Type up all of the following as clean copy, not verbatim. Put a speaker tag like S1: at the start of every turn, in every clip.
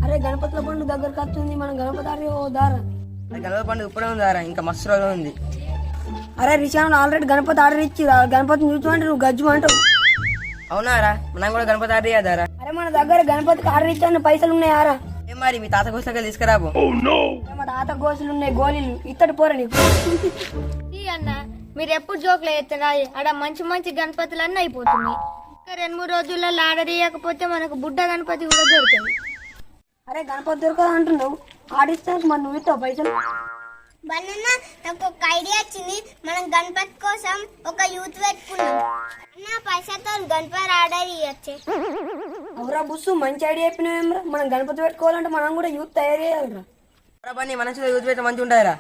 S1: అరే గణపతుల పండుగ దగ్గరకు వస్తుంది, మనం గణపతి ఆడి దారా.
S2: గణపతి పండుగ ఇప్పుడే ఉందారా, ఇంకా మస్తు రోజులు ఉంది.
S1: అరే రిషాన్ ఆల్రెడీ గణపతి ఆర్డర్ ఇచ్చి గణపతిని చూసుకుంటే నువ్వు గజ్జు అంటావు.
S2: అవునారా, మనం కూడా గణపతి ఆర్డర్ చేద్దారా.
S1: అరే మన దగ్గర గణపతికి ఆర్డర్ ఇచ్చాను, పైసలు ఉన్నాయారా?
S2: ఏం మరి మీ తాత కోసలకి తీసుకురాబో.
S1: మా తాత గోసులు ఉన్నాయి, గోళీలు ఇత్తడి పోరా నీకు.
S3: అన్న మీరు ఎప్పుడు జోకులు ఎత్తారా? ఆడ మంచి మంచి గణపతులు అన్నీ అయిపోతున్నాయి. ఇంకా 2-3 రోజుల్లో ఆర్డర్ ఇవ్వకపోతే మనకు బుడ్డ గణపతి కూడా దొరుకుతుంది.
S1: అరే గణపతి దొరకదు అంటున్నావు, ఆడిస్తాను మరి నువ్వు ఇస్తావు పైసలు.
S4: బలన్న నాకు ఒక ఐడియా వచ్చింది. మనం గణపతి కోసం ఒక యూత్ పెట్టుకున్నాం అన్న, పైసతో గణపతి ఆర్డర్ ఇవ్వచ్చే.
S1: అవురా బుస్సు, మంచి ఐడియా చెప్పినావేమ్రా. మనం గణపతి పెట్టుకోవాలంటే మనం కూడా యూత్ తయారు చేయాలిరా.
S2: పని మనసులో యూజ్ పెడితే మంచిగా ఉంటాయిరా.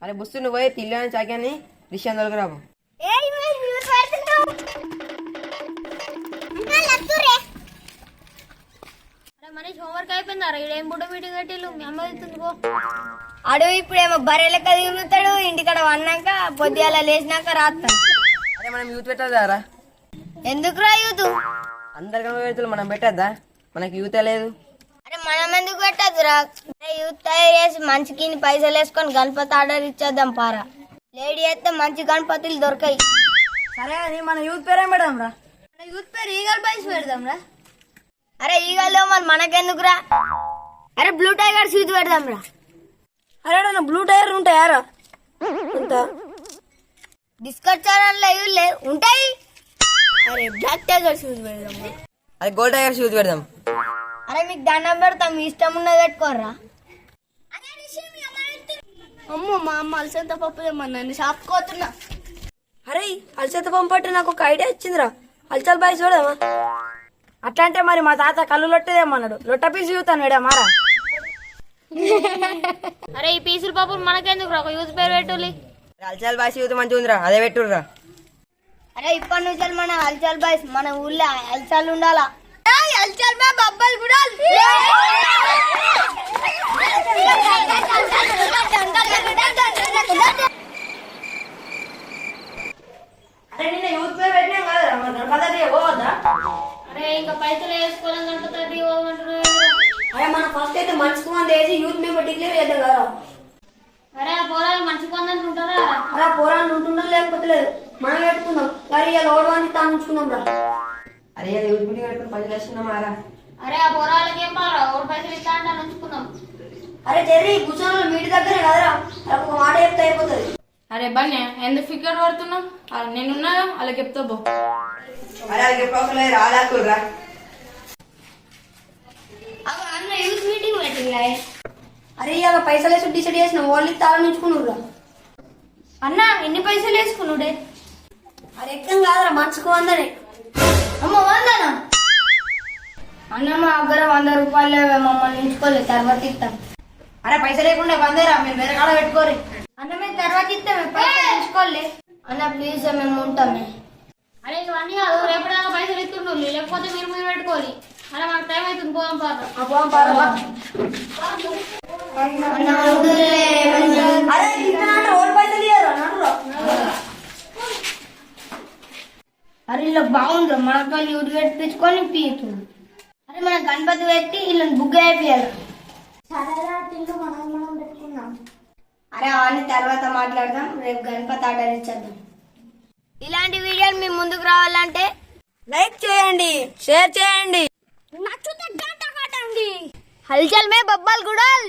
S2: అరే బుస్తు నువ్వు పోయి పిల్లని చాకాని విషయం దొరకరాబు.
S3: మనీష్ హోంవర్క్ అయిపోయిందారా? ఇదేం బుడ్డ మీటింగ్ కట్టిల్లు మీ అమ్మ వెళ్తుంది పో.
S4: అడవి ఇప్పుడేమో బర్రె లెక్క దిగుతాడు, ఇంటికాడ వన్నాక పొద్దుగాల లేచినాక రాస్తాడు.
S2: అరే మనం యూత్ పెట్టద్దారా.
S4: ఎందుకురా యూత్?
S2: అందరు గణపతి పెడుతులు మనం పెట్టద్దా? మనకి యూతే లేదు.
S4: అరే మనం ఎందుకు పెట్టద్దురా? యూత్ తయారు చేసి మంచికి పైసలు వేసుకొని గణపతి ఆర్డర్ ఇచ్చేద్దాం పారా. లేడీ అయితే మంచి గణపతులు దొరకాయి.
S1: సరే అని మన యూత్ పేరే పెడదాం రా.
S4: యూత్ పేరు ఈగల్ పైస పెడదాం రా. అరే ఈగల్లో మరి మనకెందుకురా? అరే బ్లూ టైగర్స్ యూత్ పెడదాం రా.
S1: అరే నా బ్లూ టైర్ ఉంటాయారా?
S4: డిస్కట్ ఛానల్ ఉంటాయి. అరే బ్లాక్ టైగర్స్ యూత్ పెడదాం.
S2: అది గోల్డ్ టైగర్స్ యూత్ పెడదాం.
S4: అరే మీకు దండం పెడతాం, మీ ఇష్టం ఉన్నది పెట్టుకోర్రా.
S3: అమ్మో మా అమ్మ అలసంత పప్పు తెమ్మన్నాను, షాప్కోతున్నా.
S1: అరే అలసేత పంపట్టు నాకు ఒక ఐడియా వచ్చిందిరా. అలచల్ బాయ్ చూడమా. అట్లా అంటే మరి మా తాత కళ్ళు లొట్టదేమన్నాడు, లొట్ట పీసు చూతాను వేడా మారా.
S3: అరే ఈ పీసులు పప్పులు మనకెందుకు రా, ఒక యూత్ పేరు పెట్టులి.
S2: అల్చాల్ భాష యూత్ మంచిగా ఉందిరా, అదే పెట్టుర్రా.
S4: అరే ఇప్పటి నుంచి మన హల్చల్ బాయ్స్, మన ఊళ్ళో హల్చల్ ఉండాలా. హల్చల్ బా బబ్బల్ కూడా.
S1: అరే నిన్న యూత్ పేరు పెట్టినాం కదరా, మన గణపతి పోవద్దా?
S3: అరే ఇంకా పైసలు వేసుకోవాలని గణపతి పోమంటున్నారు.
S1: అరే మనం ఫస్ట్ అయితే మనిషికి 100 వేసి యూత్ మెంబర్ డిక్లేర్ చేద్దాం కదా.
S3: అరే ఆ పోరాలు మంచి కొందని ఉంటారా?
S1: అలా పోరాన్ని ఉంటున్నాం లేకపోతే లేదు, మనం పెట్టుకుందాం. మరి ఇలా ఓడవాన్ని తాను ఉంచుకుందాం రా.
S2: అరే యూత్ మీటింగ్ పెట్టుకుని పని చేస్తున్నామారా.
S3: అరే ఆ పోరాలకి ఏం పారా, ఓడి పైసలు ఇస్తా అంటే ఉంచుకుందాం.
S1: అరే చెర్రీ కూర్చొని మీటి దగ్గరే కదరా, ఒక మాట చెప్తే అయిపోతుంది.
S5: అరే బన్య ఎందుకు ఫికర్ పడుతున్నావు? నేనున్నా అలా చెప్తా బో.
S2: అరే అది చెప్పలేదు రాలేకురా.
S4: అన్న యూత్ మీటింగ్ పెట్టిందా?
S1: అరే ఇవాళ పైసలు వేసి డిసైడ్ చేసిన వాళ్ళు తాళం ఉంచుకున్నారా.
S3: అన్న ఎన్ని పైసలు వేసుకున్నాడే?
S1: అరే ఎక్కం కాదురా, మనిషికి 100.
S3: అమ్మ 100.
S4: అన్న మా దగ్గర 100 రూపాయలు మమ్మల్ని ఉంచుకోలేదు, తర్వాత ఇస్తాం.
S1: అరే పైసలు లేకుండా 100 రా, మీరు వేరే కాడ పెట్టుకోరు.
S4: అన్న మేము తర్వాత ఇస్తాం, పైసలు ఉంచుకోలే. అన్న ప్లీజ్ మేము ఉంటామే.
S3: అరే ఇవన్నీ కాదు, రేపటిదాకా పైసలు ఇస్తుండు, లేకపోతే మీరు మీరు పెట్టుకోవాలి. అరే మనకు టైం అవుతుంది, పోదాం పాత.
S1: అరే ఇంత ఓల్డ్ పైసలు ఇయ్యరా నన్ను.
S4: అరే ఇలా బాగుండ్రు, మనకు యూట్ పెట్టించుకొని పీతుంది. అరే మన గణపతి పెట్టి ఇలా బుగ్గ అయిపోయారు. అరే అవన్నీ తర్వాత మాట్లాడదాం, రేపు గణపతి ఆర్డర్ ఇచ్చేద్దాం. ఇలాంటి వీడియోలు మీ ముందుకు రావాలంటే
S1: లైక్ చేయండి, షేర్ చేయండి.
S4: నచ్చితే గంట కొట్టండి. హల్చల్ మే బబ్బల్ గుడల్.